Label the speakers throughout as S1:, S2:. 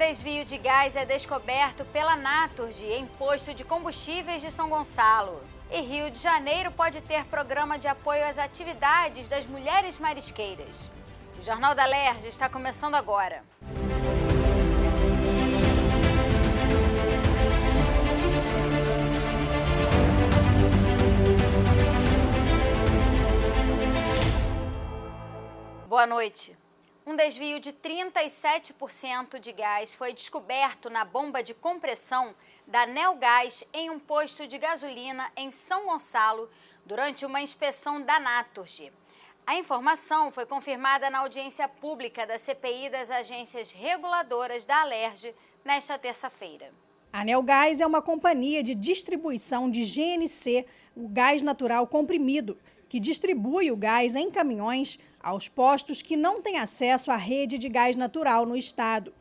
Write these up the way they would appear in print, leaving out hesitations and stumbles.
S1: desvio de gás é descoberto pela Naturgy em posto de combustíveis de São Gonçalo. E Rio de Janeiro pode ter programa de apoio às atividades das mulheres marisqueiras. O Jornal da Alerj está começando agora. Boa noite. Um desvio de 37% de gás foi descoberto na bomba de compressão da Neogás em um posto de gasolina em São Gonçalo durante uma inspeção da Naturgy. A informação foi confirmada na audiência pública da CPI das agências reguladoras da Alerj nesta terça-feira.
S2: A Neogás é uma companhia de distribuição de GNC, o gás natural comprimido, que distribui o gás em caminhões aos postos que não têm acesso à rede de gás natural no estado.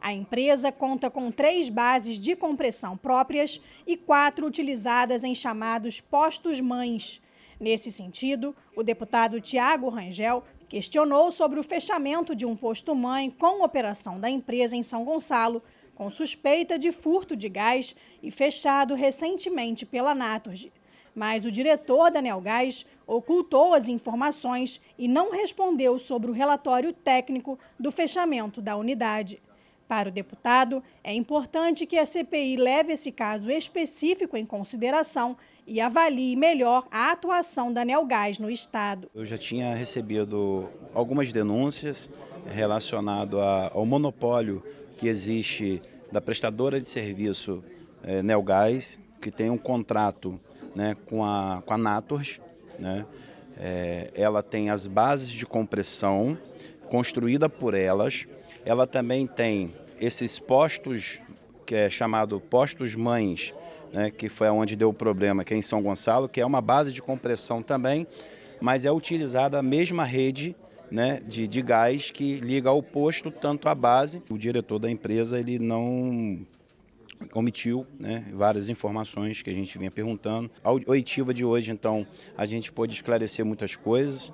S2: A empresa conta com 3 bases de compressão próprias e 4 utilizadas em chamados postos-mães. Nesse sentido, o deputado Tiago Rangel questionou sobre o fechamento de um posto-mãe com operação da empresa em São Gonçalo, com suspeita de furto de gás e fechado recentemente pela Naturgy. Mas o diretor da Neogás ocultou as informações e não respondeu sobre o relatório técnico do fechamento da unidade. Para o deputado, é importante que a CPI leve esse caso específico em consideração e avalie melhor a atuação da Neogás no estado.
S3: Eu já tinha recebido algumas denúncias relacionadas ao monopólio que existe da prestadora de serviço Neogás, que tem um contrato, né, com a Naturgy, né? Ela tem as bases de compressão construída por elas. Ela também tem esses postos, que é chamado postos-mães, né, que foi onde deu o problema, que é em São Gonçalo, que é uma base de compressão também, mas é utilizada a mesma rede, né, de gás que liga ao posto, tanto a base. O diretor da empresa ele não omitiu, né, várias informações que a gente vinha perguntando. A oitiva de hoje, então, a gente pôde esclarecer muitas coisas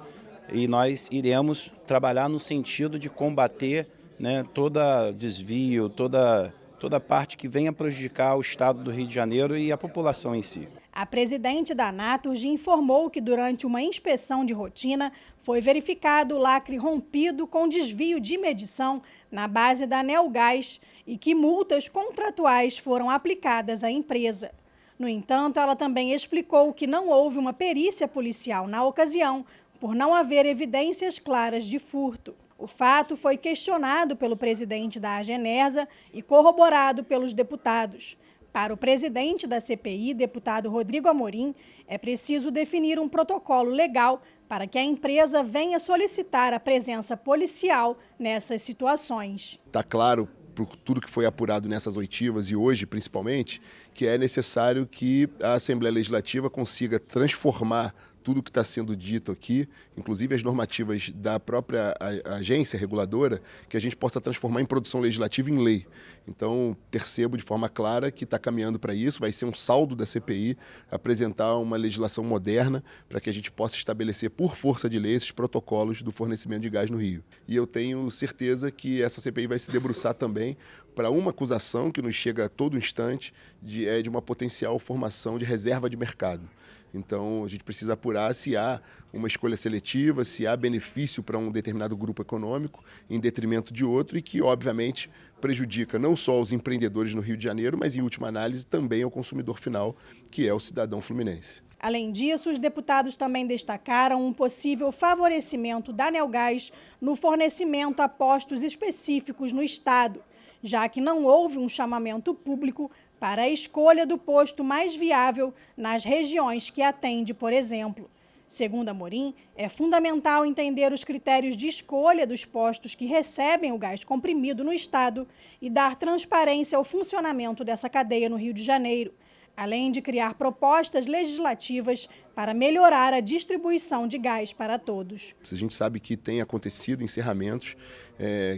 S3: e nós iremos trabalhar no sentido de combater, né, todo desvio, toda parte que venha prejudicar o estado do Rio de Janeiro e a população em si.
S2: A presidente da Naturgy informou que durante uma inspeção de rotina foi verificado o lacre rompido com desvio de medição na base da Neogás e que multas contratuais foram aplicadas à empresa. No entanto, ela também explicou que não houve uma perícia policial na ocasião, por não haver evidências claras de furto. O fato foi questionado pelo presidente da Agenersa e corroborado pelos deputados. Para o presidente da CPI, deputado Rodrigo Amorim, é preciso definir um protocolo legal para que a empresa venha solicitar a presença policial nessas situações.
S4: Está claro, por tudo que foi apurado nessas oitivas e hoje principalmente, que é necessário que a Assembleia Legislativa consiga transformar tudo que está sendo dito aqui, inclusive as normativas da própria agência reguladora, que a gente possa transformar em produção legislativa em lei. Então, percebo de forma clara que está caminhando para isso, vai ser um saldo da CPI, apresentar uma legislação moderna para que a gente possa estabelecer, por força de lei, esses protocolos do fornecimento de gás no Rio. E eu tenho certeza que essa CPI vai se debruçar também para uma acusação que nos chega a todo instante de uma potencial formação de reserva de mercado. Então, a gente precisa apurar se há uma escolha seletiva, se há benefício para um determinado grupo econômico em detrimento de outro e que, obviamente, prejudica não só os empreendedores no Rio de Janeiro, mas, em última análise, também ao consumidor final, que é o cidadão fluminense.
S2: Além disso, os deputados também destacaram um possível favorecimento da Neogás no fornecimento a postos específicos no estado, já que não houve um chamamento público para a escolha do posto mais viável nas regiões que atende, por exemplo. Segundo Amorim, é fundamental entender os critérios de escolha dos postos que recebem o gás comprimido no estado e dar transparência ao funcionamento dessa cadeia no Rio de Janeiro, além de criar propostas legislativas para melhorar a distribuição de gás para todos.
S4: A gente sabe que tem acontecido encerramentos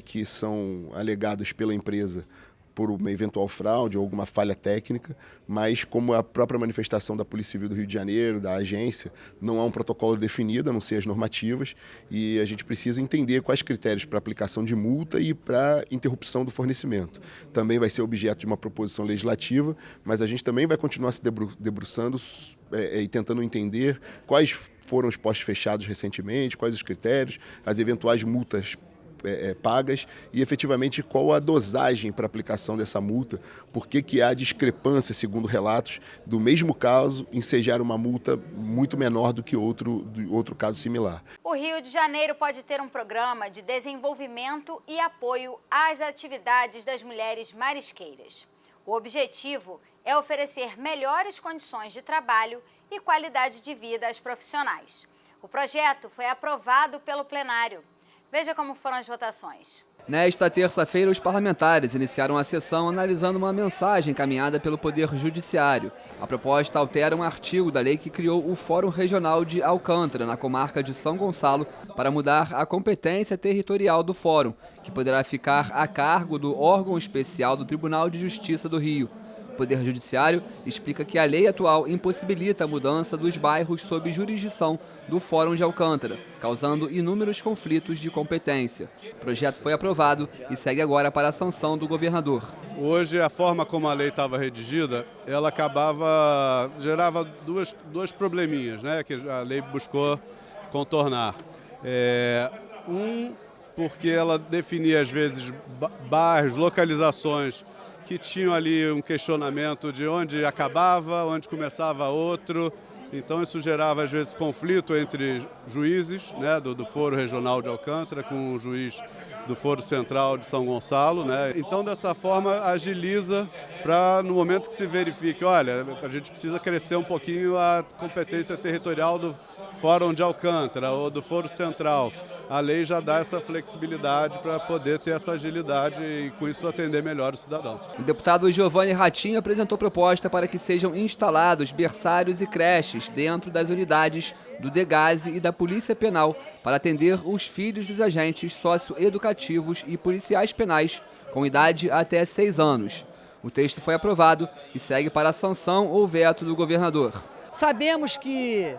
S4: que são alegados pela empresa por uma eventual fraude ou alguma falha técnica, mas como a própria manifestação da Polícia Civil do Rio de Janeiro, da agência, não há um protocolo definido, a não ser as normativas, e a gente precisa entender quais critérios para aplicação de multa e para interrupção do fornecimento. Também vai ser objeto de uma proposição legislativa, mas a gente também vai continuar se debruçando e tentando entender quais foram os postos fechados recentemente, quais os critérios, as eventuais multas pagas e efetivamente qual a dosagem para aplicação dessa multa, por que há discrepância, segundo relatos, do mesmo caso ensejar uma multa muito menor do que outro caso similar.
S1: O Rio de Janeiro pode ter um programa de desenvolvimento e apoio às atividades das mulheres marisqueiras. O objetivo é oferecer melhores condições de trabalho e qualidade de vida às profissionais. O projeto foi aprovado pelo plenário. Veja como foram as votações.
S5: Nesta terça-feira, os parlamentares iniciaram a sessão analisando uma mensagem encaminhada pelo Poder Judiciário. A proposta altera um artigo da lei que criou o Fórum Regional de Alcântara, na comarca de São Gonçalo, para mudar a competência territorial do Fórum, que poderá ficar a cargo do órgão especial do Tribunal de Justiça do Rio. O Poder Judiciário explica que a lei atual impossibilita a mudança dos bairros sob jurisdição do Fórum de Alcântara, causando inúmeros conflitos de competência. O projeto foi aprovado e segue agora para a sanção do governador.
S6: Hoje, a forma como a lei estava redigida, ela gerava dois probleminhas, né, que a lei buscou contornar. Porque ela definia, às vezes, bairros, localizações que tinham ali um questionamento de onde acabava, onde começava outro. Então isso gerava, às vezes, conflito entre juízes, né, do Foro Regional de Alcântara com o juiz do Foro Central de São Gonçalo, né? Então, dessa forma, agiliza para, no momento que se verifique, olha, a gente precisa crescer um pouquinho a competência territorial do Fórum de Alcântara ou do Foro Central. A lei já dá essa flexibilidade para poder ter essa agilidade e, com isso, atender melhor o cidadão.
S5: O deputado Giovanni Ratinho apresentou proposta para que sejam instalados berçários e creches dentro das unidades do DEGASE e da Polícia Penal para atender os filhos dos agentes socioeducativos e policiais penais com idade até 6 anos. O texto foi aprovado e segue para a sanção ou veto do governador.
S7: Sabemos que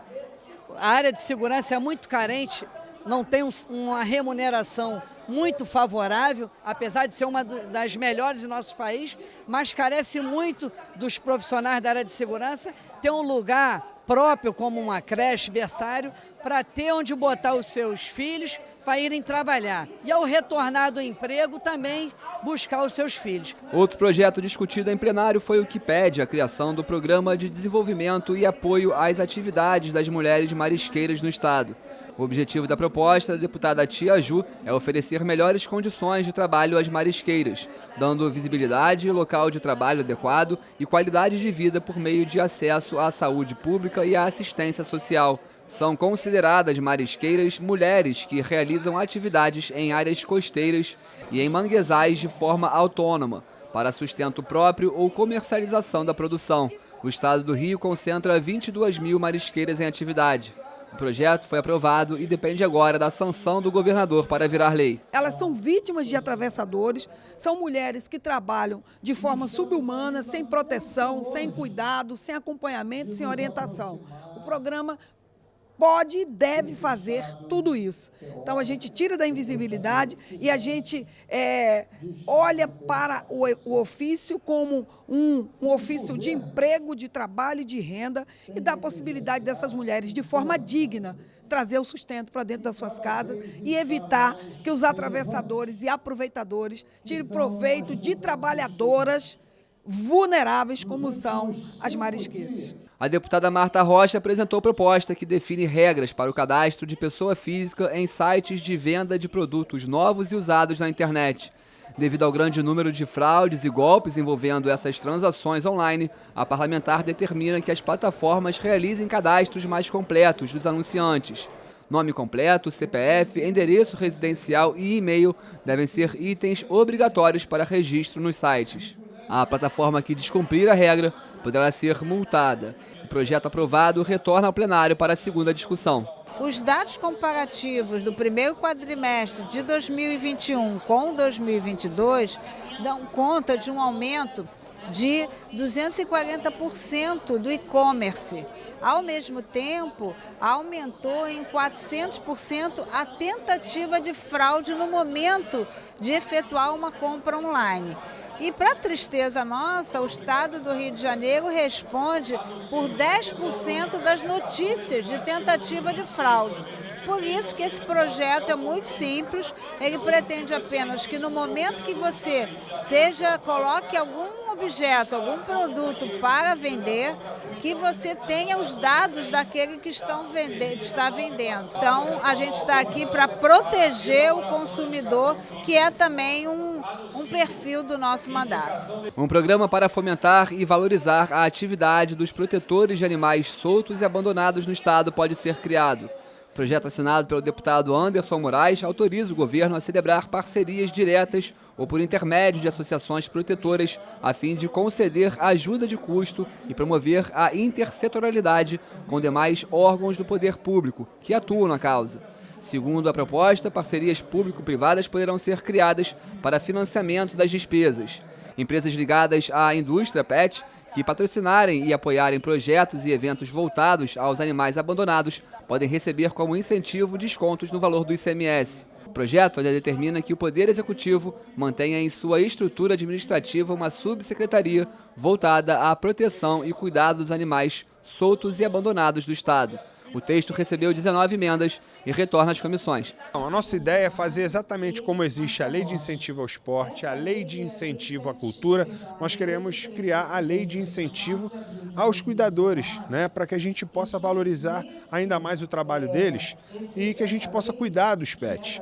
S7: a área de segurança é muito carente, não tem uma remuneração muito favorável, apesar de ser uma das melhores em nosso país, mas carece muito dos profissionais da área de segurança ter um lugar próprio, como uma creche, berçário, para ter onde botar os seus filhos para irem trabalhar. E ao retornar do emprego, também buscar os seus filhos.
S5: Outro projeto discutido em plenário foi o que pede a criação do Programa de Desenvolvimento e Apoio às Atividades das Mulheres Marisqueiras no Estado. O objetivo da proposta da deputada Tia Ju é oferecer melhores condições de trabalho às marisqueiras, dando visibilidade, local de trabalho adequado e qualidade de vida por meio de acesso à saúde pública e à assistência social. São consideradas marisqueiras mulheres que realizam atividades em áreas costeiras e em manguezais de forma autônoma, para sustento próprio ou comercialização da produção. O estado do Rio concentra 22 mil marisqueiras em atividade. O projeto foi aprovado e depende agora da sanção do governador para virar lei.
S8: Elas são vítimas de atravessadores, são mulheres que trabalham de forma subhumana, sem proteção, sem cuidado, sem acompanhamento, sem orientação. O programa pode e deve fazer tudo isso. Então, a gente tira da invisibilidade e a gente olha para o ofício como um ofício de emprego, de trabalho e de renda e dá a possibilidade dessas mulheres, de forma digna, trazer o sustento para dentro das suas casas e evitar que os atravessadores e aproveitadores tirem proveito de trabalhadoras vulneráveis como são as marisqueiras.
S5: A deputada Marta Rocha apresentou proposta que define regras para o cadastro de pessoa física em sites de venda de produtos novos e usados na internet. Devido ao grande número de fraudes e golpes envolvendo essas transações online, a parlamentar determina que as plataformas realizem cadastros mais completos dos anunciantes. Nome completo, CPF, endereço residencial e e-mail devem ser itens obrigatórios para registro nos sites. A plataforma que descumprir a regra poderá ser multada. O projeto aprovado retorna ao plenário para a segunda discussão.
S9: Os dados comparativos do primeiro quadrimestre de 2021 com 2022 dão conta de um aumento de 240% do e-commerce. Ao mesmo tempo, aumentou em 400% a tentativa de fraude no momento de efetuar uma compra online. E, para tristeza nossa, o Estado do Rio de Janeiro responde por 10% das notícias de tentativa de fraude. Por isso que esse projeto é muito simples, ele pretende apenas que no momento que você coloque algum objeto, algum produto para vender, que você tenha os dados daquele que está vendendo. Então, a gente está aqui para proteger o consumidor, que é também um perfil do nosso mandato.
S5: Um programa para fomentar e valorizar a atividade dos protetores de animais soltos e abandonados no Estado pode ser criado. O projeto assinado pelo deputado Anderson Moraes autoriza o governo a celebrar parcerias diretas ou por intermédio de associações protetoras a fim de conceder ajuda de custo e promover a intersetorialidade com demais órgãos do poder público que atuam na causa. Segundo a proposta, parcerias público-privadas poderão ser criadas para financiamento das despesas. Empresas ligadas à indústria PET que patrocinarem e apoiarem projetos e eventos voltados aos animais abandonados podem receber como incentivo descontos no valor do ICMS. O projeto ainda determina que o Poder Executivo mantenha em sua estrutura administrativa uma subsecretaria voltada à proteção e cuidado dos animais soltos e abandonados do Estado. O texto recebeu 19 emendas e retorna às comissões.
S10: A nossa ideia é fazer exatamente como existe a lei de incentivo ao esporte, a lei de incentivo à cultura, nós queremos criar a lei de incentivo aos cuidadores, para que a gente possa valorizar ainda mais o trabalho deles e que a gente possa cuidar dos pets.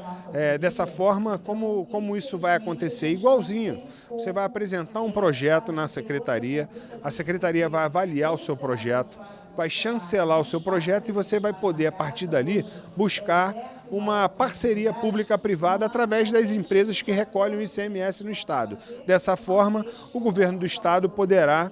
S10: Dessa forma, como isso vai acontecer? Igualzinho, você vai apresentar um projeto na secretaria, a secretaria vai avaliar o seu projeto, vai chancelar o seu projeto e você vai poder, a partir dali, buscar uma parceria pública-privada através das empresas que recolhem o ICMS no Estado. Dessa forma, o governo do Estado poderá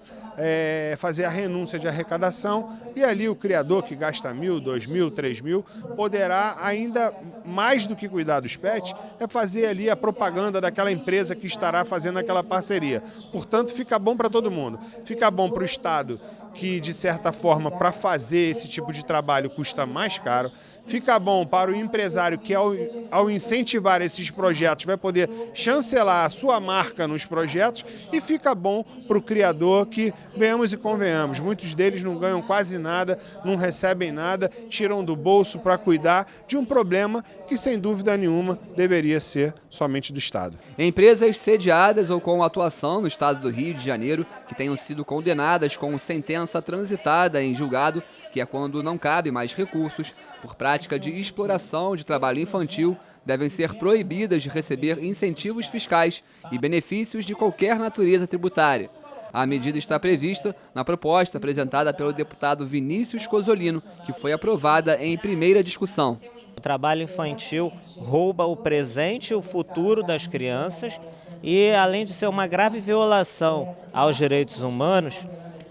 S10: fazer a renúncia de arrecadação e ali o criador que gasta 1.000, 2.000, 3.000 poderá ainda mais do que cuidar dos pets, fazer ali a propaganda daquela empresa que estará fazendo aquela parceria. Portanto, fica bom para todo mundo. Fica bom para o Estado, que de certa forma para fazer esse tipo de trabalho custa mais caro. Fica bom para o empresário que ao incentivar esses projetos vai poder chancelar a sua marca nos projetos e fica bom para o criador que, venhamos e convenhamos, muitos deles não ganham quase nada, não recebem nada, tiram do bolso para cuidar de um problema que sem dúvida nenhuma deveria ser somente do Estado.
S5: Empresas sediadas ou com atuação no Estado do Rio de Janeiro que tenham sido condenadas com sentença transitada em julgado, que é quando não cabe mais recursos, por prática de exploração de trabalho infantil, devem ser proibidas de receber incentivos fiscais e benefícios de qualquer natureza tributária. A medida está prevista na proposta apresentada pelo deputado Vinícius Cozzolino, que foi aprovada em primeira discussão.
S11: O trabalho infantil rouba o presente e o futuro das crianças e, além de ser uma grave violação aos direitos humanos,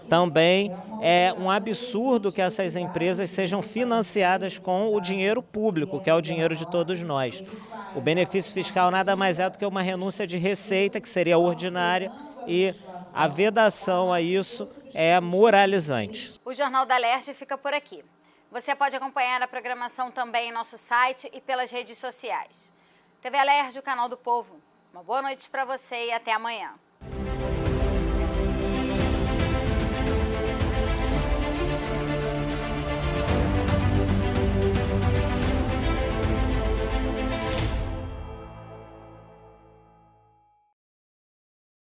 S11: também é um absurdo que essas empresas sejam financiadas com o dinheiro público, que é o dinheiro de todos nós. O benefício fiscal nada mais é do que uma renúncia de receita, que seria ordinária, e a vedação a isso é moralizante.
S1: O Jornal da Alerj fica por aqui. Você pode acompanhar a programação também em nosso site e pelas redes sociais. TV Alerj, o canal do povo. Uma boa noite para você e até amanhã.